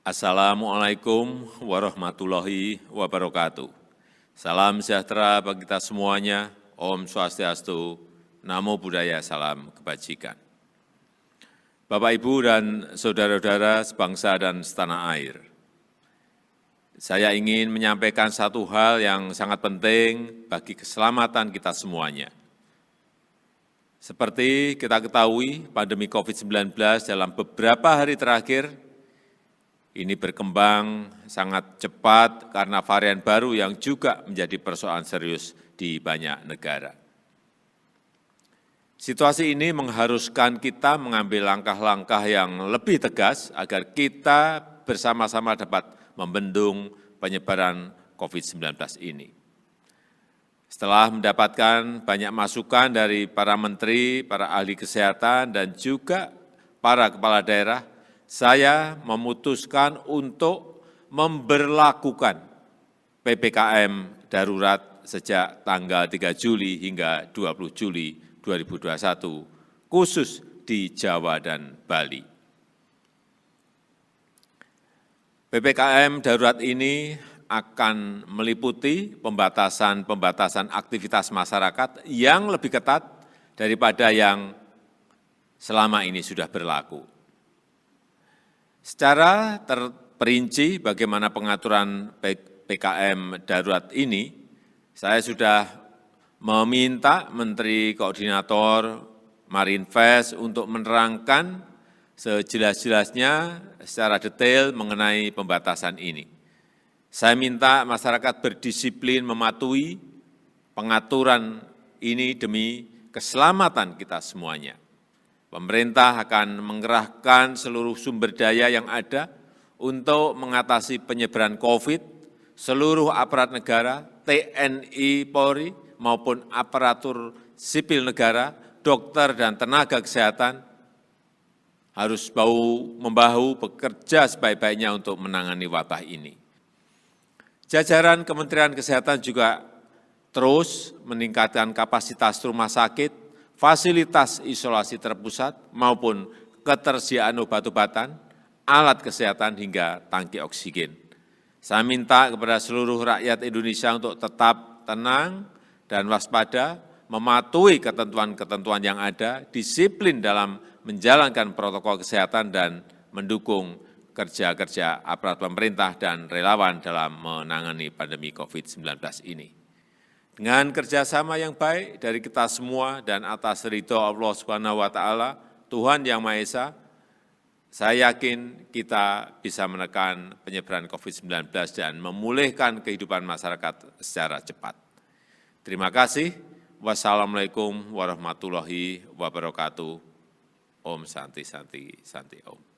Assalamualaikum warahmatullahi wabarakatuh. Salam sejahtera bagi kita semuanya. Om Swastiastu, Namo Buddhaya, salam kebajikan. Bapak, Ibu, dan saudara-saudara sebangsa dan setanah air, saya ingin menyampaikan satu hal yang sangat penting bagi keselamatan kita semuanya. Seperti kita ketahui, pandemi COVID-19 dalam beberapa hari terakhir ini berkembang sangat cepat karena varian baru yang juga menjadi persoalan serius di banyak negara. Situasi ini mengharuskan kita mengambil langkah-langkah yang lebih tegas agar kita bersama-sama dapat membendung penyebaran COVID-19 ini. Setelah mendapatkan banyak masukan dari para menteri, para ahli kesehatan, dan juga para kepala daerah, saya memutuskan untuk memberlakukan PPKM darurat sejak tanggal 3 Juli hingga 20 Juli 2021, khusus di Jawa dan Bali. PPKM darurat ini akan meliputi pembatasan aktivitas masyarakat yang lebih ketat daripada yang selama ini sudah berlaku. Secara terperinci bagaimana pengaturan PPKM darurat ini, saya sudah meminta Menteri Koordinator Marinvest untuk menerangkan sejelas-jelasnya secara detail mengenai pembatasan ini. Saya minta masyarakat berdisiplin mematuhi pengaturan ini demi keselamatan kita semuanya. Pemerintah akan mengerahkan seluruh sumber daya yang ada untuk mengatasi penyebaran COVID, seluruh aparat negara, TNI, Polri, maupun aparatur sipil negara, dokter dan tenaga kesehatan harus bahu-membahu bekerja sebaik-baiknya untuk menangani wabah ini. Jajaran Kementerian Kesehatan juga terus meningkatkan kapasitas rumah sakit, fasilitas isolasi terpusat maupun ketersediaan obat-obatan, alat kesehatan hingga tangki oksigen. Saya minta kepada seluruh rakyat Indonesia untuk tetap tenang dan waspada, mematuhi ketentuan-ketentuan yang ada, disiplin dalam menjalankan protokol kesehatan dan mendukung kerja-kerja aparat pemerintah dan relawan dalam menangani pandemi COVID-19 ini. Dengan kerjasama yang baik dari kita semua dan atas ridho Allah Subhanahu wa Ta'ala, Tuhan Yang Maha Esa, saya yakin kita bisa menekan penyebaran COVID-19 dan memulihkan kehidupan masyarakat secara cepat. Terima kasih. Wassalamualaikum warahmatullahi wabarakatuh. Om Santi Santi Santi Om.